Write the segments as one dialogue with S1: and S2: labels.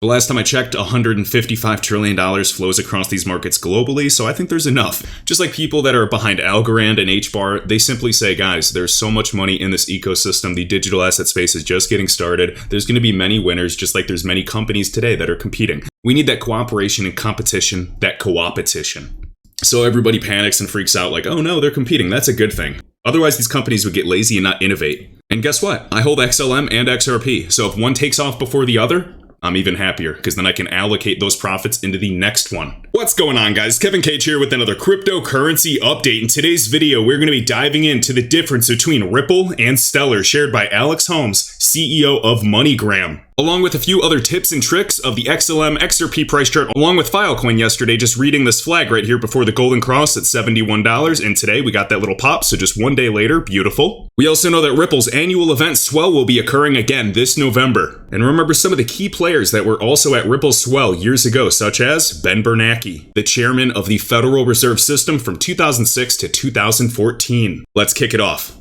S1: The last time I checked, $155 trillion flows across these markets globally, so I think there's enough. Just like people that are behind Algorand and HBAR, they simply say, guys, there's so much money in this ecosystem, the digital asset space is just getting started, there's going to be many winners, just like there's many companies today that are competing. We need that cooperation and competition, that co-opetition. So everybody panics and freaks out like, oh no, they're competing, that's a good thing. Otherwise, these companies would get lazy and not innovate. And guess what? I hold XLM and XRP, so if one takes off before the other, I'm even happier, because then I can allocate those profits into the next one. What's going on, guys? Kevin Cage here with another cryptocurrency update. In today's video, we're going to be diving into the difference between Ripple and Stellar, shared by Alex Holmes, CEO of MoneyGram. Along with a few other tips and tricks of the XLM XRP price chart, along with Filecoin yesterday, just reading this flag right here before the golden cross at $71, and today we got that little pop, so just one day later, beautiful. We also know that Ripple's annual event Swell will be occurring again this November. And remember some of the key players that were also at Ripple's Swell years ago, such as Ben Bernanke, the chairman of the Federal Reserve System from 2006 to 2014. Let's kick it off.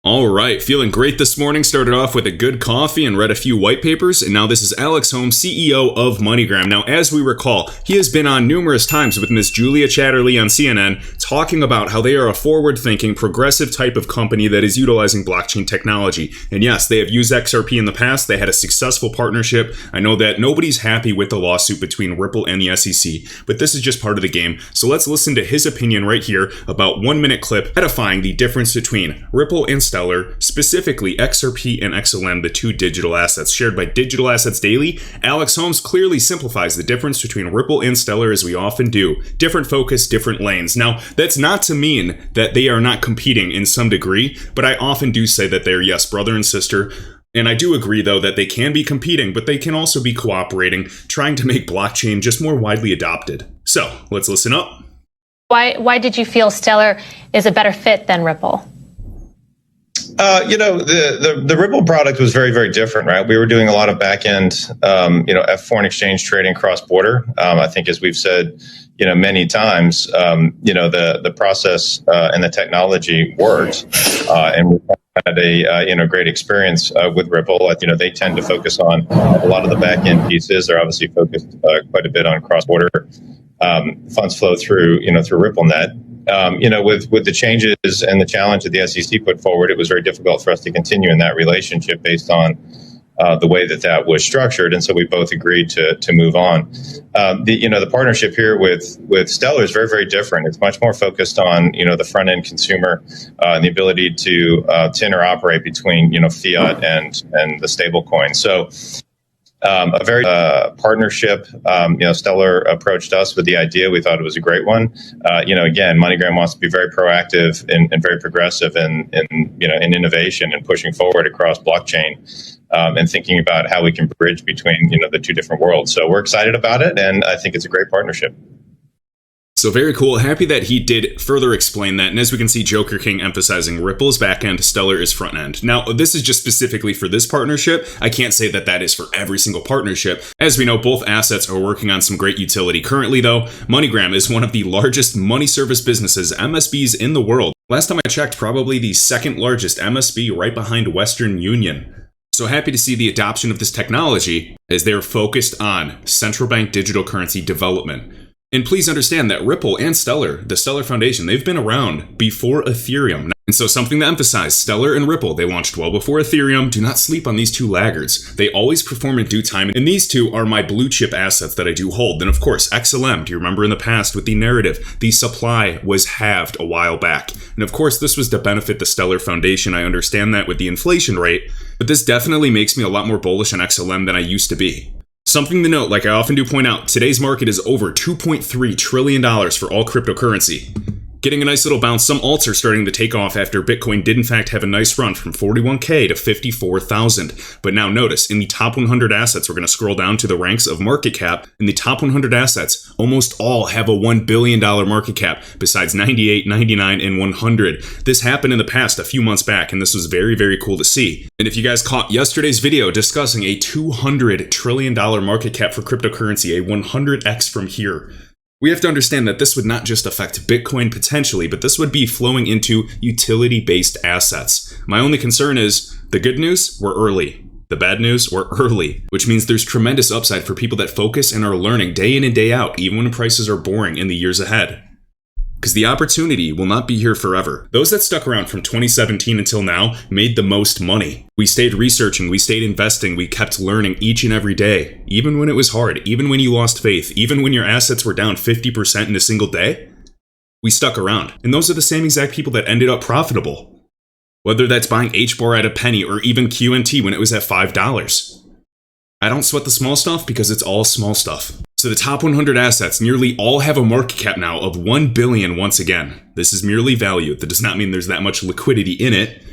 S1: All right, feeling great this morning. Started off with a good coffee and read a few white papers, and now this is Alex Holmes, CEO of MoneyGram. Now, as we recall, he has been on numerous times with Miss Julia Chatterley on CNN talking about how they are a forward-thinking, progressive type of company that is utilizing blockchain technology. And yes, they have used XRP in the past. They had a successful partnership. I know that nobody's happy with the lawsuit between Ripple and the SEC, but this is just part of the game. So let's listen to his opinion right here about 1-minute clip edifying the difference between Ripple and Stellar, specifically XRP and XLM, the two digital assets. Shared by Digital Assets Daily, Alex Holmes clearly simplifies the difference between Ripple and Stellar, as we often do. Different focus, different lanes. Now, that's not to mean that they are not competing in some degree, but I often do say that they're, yes, brother and sister. And I do agree, though, that they can be competing, but they can also be cooperating, trying to make blockchain just more widely adopted. So, let's listen up.
S2: Why did you feel Stellar is a better fit than Ripple?
S3: The Ripple product was very, very different, right? We were doing a lot of back end, foreign exchange trading cross border. I think, as we've said, many times, the process and the technology worked, and we had a great experience with Ripple. They tend to focus on a lot of the back end pieces. They're obviously focused quite a bit on cross border funds flow through RippleNet. With the changes and the challenge that the SEC put forward, it was very difficult for us to continue in that relationship based on the way that was structured, and so we both agreed to move on. The partnership here with Stellar is very, very different. It's much more focused on the front end consumer and the ability to interoperate between fiat and the stable coin. So. A very partnership. Stellar approached us with the idea. We thought it was a great one. Again, MoneyGram wants to be very proactive and very progressive in innovation and pushing forward across blockchain and thinking about how we can bridge between the two different worlds. So we're excited about it, and I think it's a great partnership.
S1: So very cool. Happy that he did further explain that. And as we can see, Joker King emphasizing Ripple's back end, Stellar is front end. Now, this is just specifically for this partnership. I can't say that that is for every single partnership. As we know, both assets are working on some great utility. Currently, though, MoneyGram is one of the largest money service businesses, MSBs, in the world. Last time I checked, probably the second largest MSB, right behind Western Union. So happy to see the adoption of this technology as they're focused on central bank digital currency development. And please understand that Ripple and Stellar, the Stellar Foundation, they've been around before Ethereum. And so something to emphasize, Stellar and Ripple, they launched well before Ethereum. Do not sleep on these two laggards. They always perform in due time. And these two are my blue chip assets that I do hold. Then of course, XLM, do you remember in the past with the narrative, the supply was halved a while back. And of course, this was to benefit the Stellar Foundation. I understand that with the inflation rate, but this definitely makes me a lot more bullish on XLM than I used to be. Something to note, like I often do point out, today's market is over $2.3 trillion for all cryptocurrency. Getting a nice little bounce, some alts are starting to take off after Bitcoin did in fact have a nice run from 41K to 54,000. But now notice, in the top 100 assets, we're going to scroll down to the ranks of market cap. In the top 100 assets, almost all have a $1 billion market cap, besides 98, 99, and 100. This happened in the past a few months back, and this was very, very cool to see. And if you guys caught yesterday's video discussing a $200 trillion market cap for cryptocurrency, a 100x from here, We have to understand that this would not just affect Bitcoin potentially, but this would be flowing into utility-based assets. My only concern is the good news, we're early. The bad news, we're early, which means there's tremendous upside for people that focus and are learning day in and day out, even when prices are boring in the years ahead. Because the opportunity will not be here forever. Those that stuck around from 2017 until now made the most money. We stayed researching, we stayed investing, we kept learning each and every day. Even when it was hard, even when you lost faith, even when your assets were down 50% in a single day, we stuck around. And those are the same exact people that ended up profitable. Whether that's buying HBAR at a penny or even QNT when it was at $5. I don't sweat the small stuff because it's all small stuff. So the top 100 assets nearly all have a market cap now of $1 billion once again. This is merely value. That does not mean there's that much liquidity in it.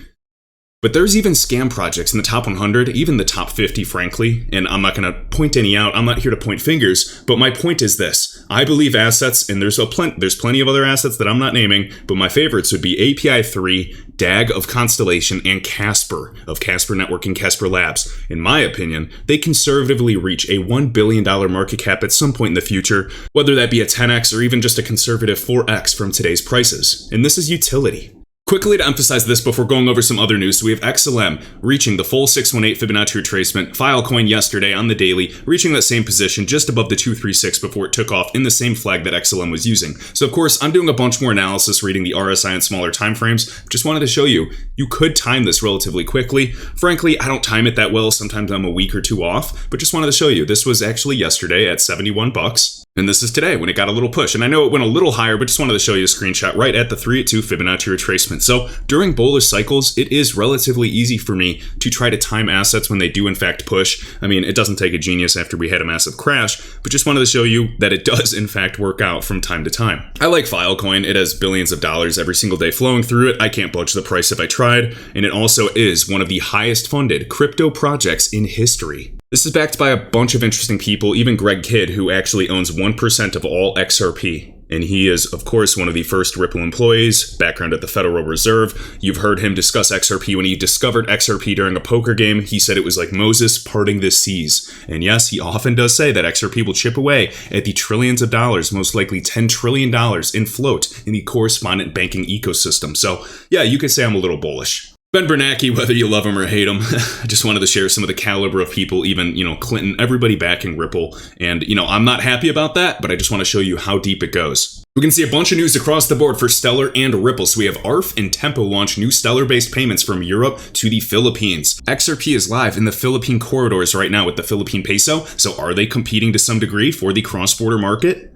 S1: But there's even scam projects in the top 100, even the top 50, frankly. And I'm not going to point any out. I'm not here to point fingers. But my point is this. I believe assets, and there's plenty of other assets that I'm not naming, but my favorites would be API3, DAG of Constellation, and Casper of Casper Networking, Casper Labs. In my opinion, they conservatively reach a $1 billion market cap at some point in the future, whether that be a 10x or even just a conservative 4x from today's prices. And this is utility. Quickly to emphasize this before going over some other news, so we have XLM reaching the full 618 Fibonacci retracement, Filecoin yesterday on the daily, reaching that same position just above the 236 before it took off in the same flag that XLM was using. So of course, I'm doing a bunch more analysis reading the RSI and smaller time frames. Just wanted to show you, you could time this relatively quickly. Frankly, I don't time it that well. Sometimes I'm a week or two off, but just wanted to show you. This was actually yesterday at 71 bucks. And this is today when it got a little push. And I know it went a little higher, but just wanted to show you a screenshot right at the 382 Fibonacci retracement. So during bullish cycles, it is relatively easy for me to try to time assets when they do in fact push. I mean, it doesn't take a genius after we had a massive crash, but just wanted to show you that it does in fact work out from time to time. I like Filecoin. It has billions of dollars every single day flowing through it. I can't budge the price if I tried. And it also is one of the highest funded crypto projects in history. This is backed by a bunch of interesting people, even Greg Kidd, who actually owns 1% of all XRP. And he is, of course, one of the first Ripple employees, background at the Federal Reserve. You've heard him discuss XRP. When he discovered XRP during a poker game, he said it was like Moses parting the seas. And yes, he often does say that XRP will chip away at the trillions of dollars, most likely $10 trillion in float in the correspondent banking ecosystem. So yeah, you could say I'm a little bullish. Ben Bernanke, whether you love him or hate him, I just wanted to share some of the caliber of people, even, Clinton, everybody backing Ripple. And, I'm not happy about that, but I just want to show you how deep it goes. We can see a bunch of news across the board for Stellar and Ripple. So we have ARF and Tempo launch new Stellar-based payments from Europe to the Philippines. XRP is live in the Philippine corridors right now with the Philippine peso. So are they competing to some degree for the cross-border market?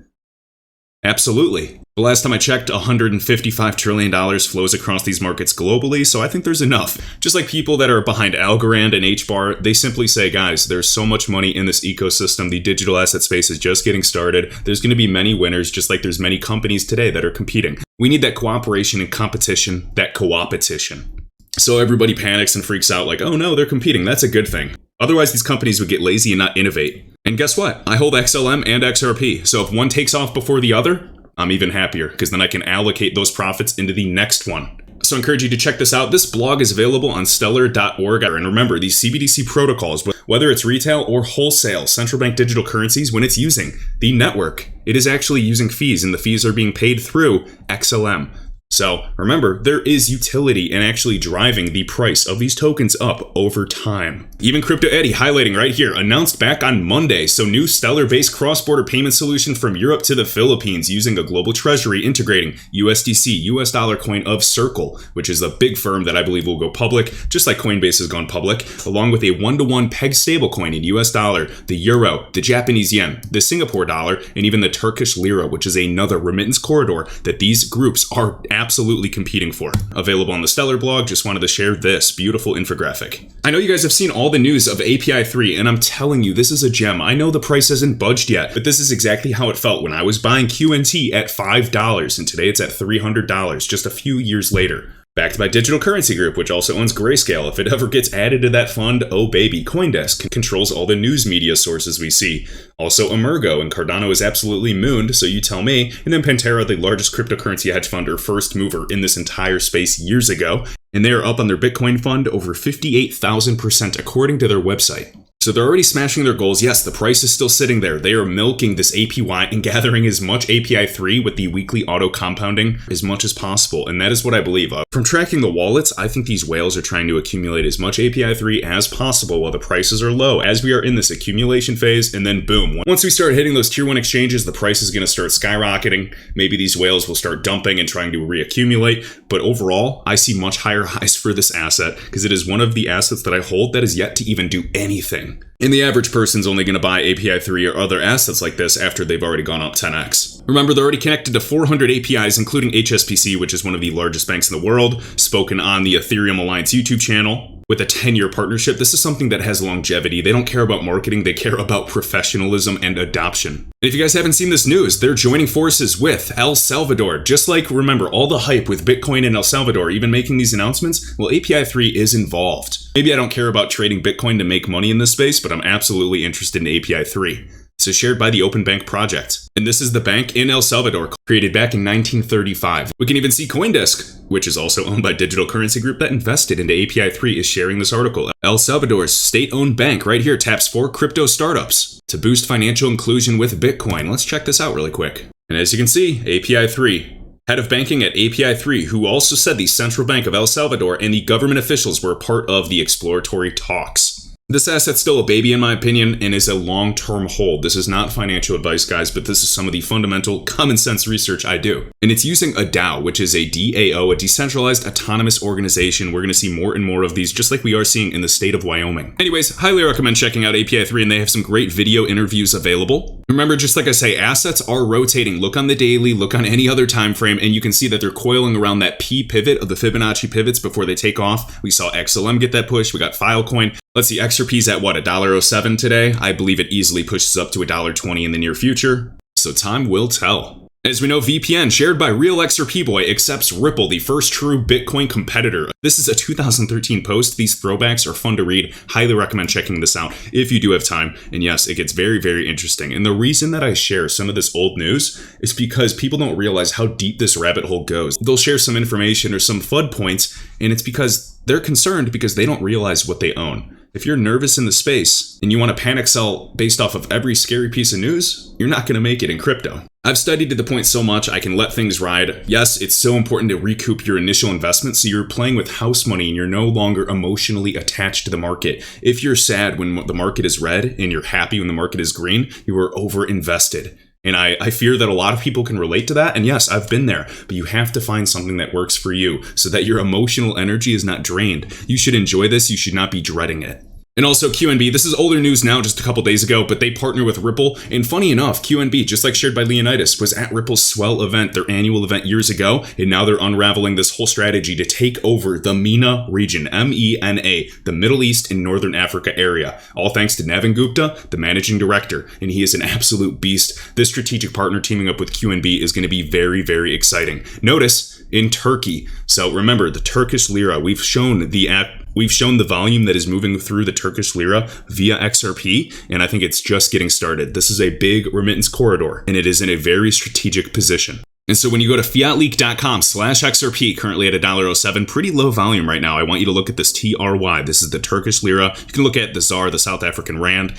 S1: Absolutely. The last time I checked, $155 trillion flows across these markets globally, so I think there's enough. Just like people that are behind Algorand and HBAR, they simply say, guys, there's so much money in this ecosystem. The digital asset space is just getting started. There's going to be many winners, just like there's many companies today that are competing. We need that cooperation and competition, that co-opetition. So everybody panics and freaks out like, oh no, they're competing. That's a good thing. Otherwise, these companies would get lazy and not innovate. And guess what? I hold XLM and XRP. So if one takes off before the other, I'm even happier because then I can allocate those profits into the next one. So I encourage you to check this out. This blog is available on stellar.org. And remember, these CBDC protocols, whether it's retail or wholesale central bank digital currencies, when it's using the network, it is actually using fees, and the fees are being paid through XLM. So remember, there is utility in actually driving the price of these tokens up over time. Even Crypto Eddie highlighting right here, announced back on Monday. So new Stellar-based cross-border payment solution from Europe to the Philippines using a global treasury integrating USDC, US dollar coin of Circle, which is a big firm that I believe will go public, just like Coinbase has gone public, along with a 1-to-1 peg stablecoin in US dollar, the euro, the Japanese yen, the Singapore dollar, and even the Turkish lira, which is another remittance corridor that these groups are absolutely competing for. Available on the Stellar blog, just wanted to share this beautiful infographic. I know you guys have seen all the news of API3, and I'm telling you, this is a gem. I know the price hasn't budged yet, but this is exactly how it felt when I was buying QNT at $5, and today it's at $300, just a few years later. Backed by Digital Currency Group, which also owns Grayscale. If it ever gets added to that fund, oh baby, CoinDesk controls all the news media sources we see. Also Emergo, and Cardano is absolutely mooned, so you tell me. And then Pantera, the largest cryptocurrency hedge fund or first mover in this entire space years ago. And they are up on their Bitcoin fund over 58,000% according to their website. So they're already smashing their goals. Yes, the price is still sitting there. They are milking this APY and gathering as much API3 with the weekly auto compounding as much as possible. And that is what I believe of. From tracking the wallets, I think these whales are trying to accumulate as much API3 as possible while the prices are low, as we are in this accumulation phase. And then boom, once we start hitting those tier 1 exchanges, the price is going to start skyrocketing. Maybe these whales will start dumping and trying to reaccumulate. But overall, I see much higher highs for this asset because it is one of the assets that I hold that is yet to even do anything. And the average person's only going to buy API3 or other assets like this after they've already gone up 10x. Remember, they're already connected to 400 APIs, including HSBC, which is one of the largest banks in the world, spoken on the Ethereum Alliance YouTube channel. With a 10-year partnership, this is something that has longevity. They don't care about marketing, they care about professionalism and adoption. And if you guys haven't seen this news, they're joining forces with El Salvador. Just like, remember, all the hype with Bitcoin and El Salvador, even making these announcements, well, API3 is involved. Maybe I don't care about trading Bitcoin to make money in this space, but I'm absolutely interested in API3. This is shared by the Open Bank Project. And this is the bank in El Salvador, created back in 1935. We can even see CoinDesk, which is also owned by Digital Currency Group that invested into API3, is sharing this article. El Salvador's state-owned bank right here taps 4 crypto startups to boost financial inclusion with Bitcoin. Let's check this out really quick. And as you can see, API3. Head of banking at API3, who also said the Central Bank of El Salvador and the government officials were a part of the exploratory talks. This asset's still a baby in my opinion and is a long-term hold. This is not financial advice, guys, but this is some of the fundamental common sense research I do. And it's using a DAO, which is a DAO, a decentralized autonomous organization. We're going to see more and more of these, just like we are seeing in the state of Wyoming. Anyways, highly recommend checking out API3, and they have some great video interviews available. Remember, just like I say, assets are rotating. Look on the daily, look on any other time frame, and you can see that they're coiling around that P pivot of the Fibonacci pivots before they take off. We saw XLM get that push. We got Filecoin. Let's see, XRP's at what, $1.07 today? I believe it easily pushes up to $1.20 in the near future. So time will tell. As we know, VPN, shared by Real XRP Boy, accepts Ripple, the first true Bitcoin competitor. This is a 2013 post. These throwbacks are fun to read. Highly recommend checking this out if you do have time. And yes, it gets very, very interesting. And the reason that I share some of this old news is because people don't realize how deep this rabbit hole goes. They'll share some information or some FUD points, and it's because they're concerned because they don't realize what they own. If you're nervous in the space and you want to panic sell based off of every scary piece of news, you're not going to make it in crypto. I've studied to the point so much I can let things ride. Yes, it's so important to recoup your initial investment so you're playing with house money and you're no longer emotionally attached to the market. If you're sad when the market is red and you're happy when the market is green, you are over invested. And I fear that a lot of people can relate to that. And yes, I've been there, but you have to find something that works for you so that your emotional energy is not drained. You should enjoy this. You should not be dreading it. And also QNB, this is older news now, just a couple days ago, but they partner with Ripple. And funny enough, QNB, just like shared by Leonidas, was at Ripple's Swell event, their annual event years ago. And now they're unraveling this whole strategy to take over the MENA region, MENA, the Middle East and Northern Africa area. All thanks to Navin Gupta, the managing director. And he is an absolute beast. This strategic partner teaming up with QNB is going to be very, very exciting. Notice in Turkey. So remember, the Turkish lira, we've shown the volume that is moving through the Turkish lira via XRP, and I think it's just getting started. This is a big remittance corridor, and it is in a very strategic position. And so when you go to fiatleak.com/XRP, currently at $1.07, pretty low volume right now. I want you to look at this TRY. This is the Turkish lira. You can look at the ZAR, the South African rand.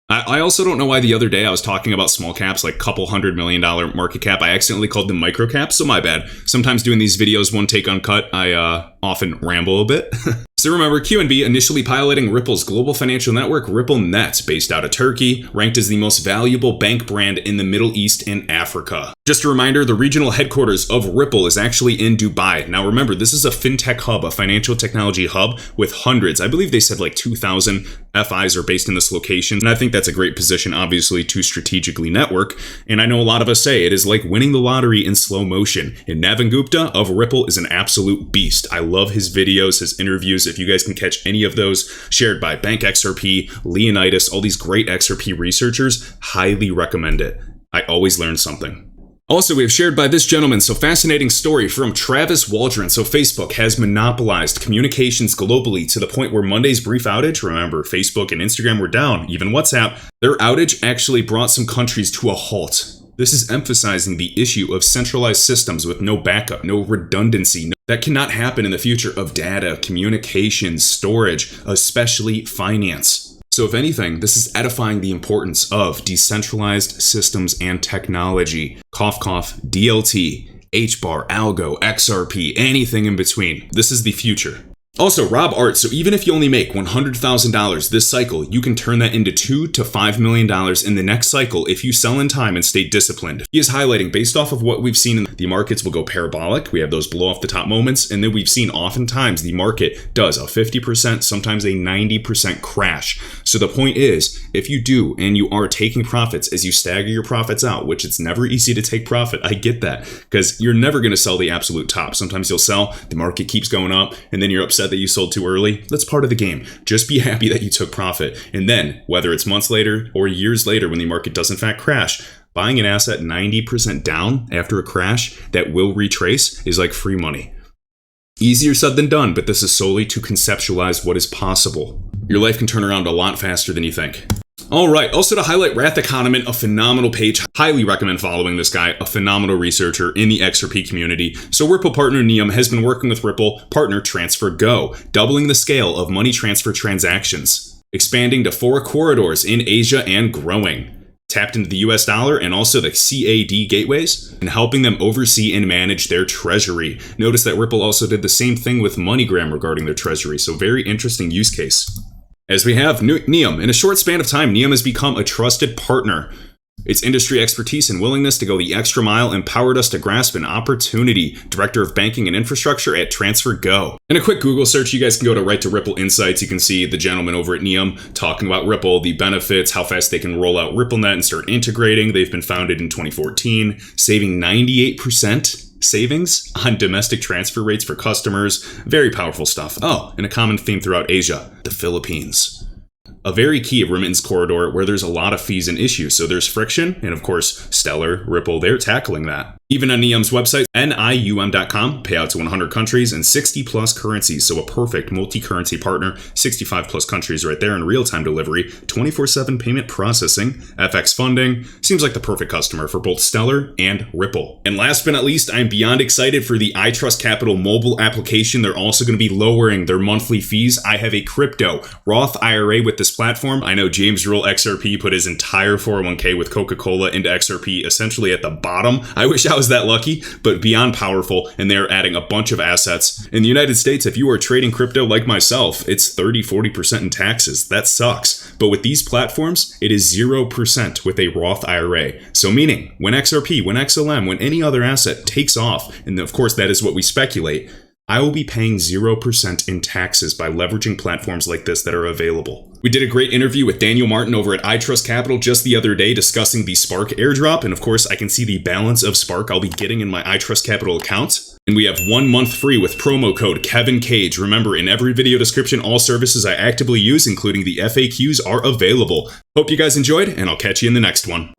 S1: I also don't know why the other day I was talking about small caps, like couple $100 million market cap. I accidentally called them micro caps, so my bad. Sometimes doing these videos, one take uncut, I often ramble a bit. So remember, QNB initially piloting Ripple's global financial network, RippleNet, based out of Turkey, ranked as the most valuable bank brand in the Middle East and Africa. Just a reminder, the regional headquarters of Ripple is actually in Dubai. Now remember, this is a fintech hub, a financial technology hub with hundreds. I believe they said like 2,000 FIs are based in this location. And I think that's a great position, obviously, to strategically network. And I know a lot of us say it is like winning the lottery in slow motion. And Navin Gupta of Ripple is an absolute beast. I love his videos, his interviews. If you guys can catch any of those shared by Bank XRP, Leonidas, all these great XRP researchers, highly recommend it. I always learn something. Also, we have shared by this gentleman, so fascinating story from Travis Waldron. So Facebook has monopolized communications globally to the point where Monday's brief outage, remember, Facebook and Instagram were down, even WhatsApp, their outage actually brought some countries to a halt. This is emphasizing the issue of centralized systems with no backup, no redundancy. That cannot happen in the future of data, communications, storage, especially finance. So So if anything, this is edifying the importance of decentralized systems and technology. Cough, cough, DLT, HBAR, Algo, XRP, anything in between. This is the future. Also, Rob Art, so even if you only make $100,000 this cycle, you can turn that into $2 to $5 million in the next cycle if you sell in time and stay disciplined. He is highlighting, based off of what we've seen, the markets will go parabolic. We have those blow off the top moments, and then we've seen oftentimes the market does a 50%, sometimes a 90% crash. So the point is, if you do and you are taking profits as you stagger your profits out, which it's never easy to take profit, I get that, because you're never going to sell the absolute top. Sometimes you'll sell, the market keeps going up, and then you're upset that you sold too early. That's part of the game. Just be happy that you took profit. And then, whether it's months later or years later when the market does in fact crash, buying an asset 90% down after a crash that will retrace is like free money. Easier said than done, but this is solely to conceptualize what is possible. Your life can turn around a lot faster than you think. All right, also to highlight Wrath Economist, a phenomenal page. Highly recommend following this guy, a phenomenal researcher in the XRP community. So Ripple partner Neum has been working with Ripple partner TransferGo, doubling the scale of money transfer transactions, expanding to 4 corridors in Asia and growing. Tapped into the US dollar and also the CAD gateways, and helping them oversee and manage their treasury. Notice that Ripple also did the same thing with MoneyGram regarding their treasury, so very interesting use case. As we have Neum, in a short span of time, Neum has become a trusted partner. Its industry expertise and willingness to go the extra mile empowered us to grasp an opportunity. Director of Banking and Infrastructure at TransferGo. In a quick Google search, you guys can go to right to Ripple Insights. You can see the gentleman over at Neum talking about Ripple, the benefits, how fast they can roll out RippleNet and start integrating. They've been founded in 2014, saving 98% savings on domestic transfer rates for customers. Very powerful stuff. Oh, and a common theme throughout Asia, the Philippines. A very key remittance corridor where there's a lot of fees and issues. So there's friction, and of course, Stellar, Ripple, they're tackling that. Even on Neum's website, nium.com, pay out to 100 countries and 60 plus currencies. So a perfect multi-currency partner, 65 plus countries right there in real-time delivery, 24/7 payment processing, FX funding. Seems like the perfect customer for both Stellar and Ripple. And last but not least, I'm beyond excited for the iTrustCapital mobile application. They're also going to be lowering their monthly fees. I have a crypto Roth IRA with this platform. I know James Rule XRP put his entire 401k with Coca-Cola into XRP essentially at the bottom. I wish I was that lucky, but beyond powerful, and they're adding a bunch of assets. In the United States, if you are trading crypto like myself, it's 30-40% in taxes. That sucks. But with these platforms, it is 0% with a Roth IRA. So meaning, when XRP, when XLM, when any other asset takes off, and of course that is what we speculate, I will be paying 0% in taxes by leveraging platforms like this that are available. We did a great interview with Daniel Martin over at iTrustCapital just the other day discussing the Spark airdrop. And of course, I can see the balance of Spark I'll be getting in my iTrustCapital account. And we have 1 month free with promo code kevincage. Remember, in every video description, all services I actively use, including the FAQs, are available. Hope you guys enjoyed, and I'll catch you in the next one.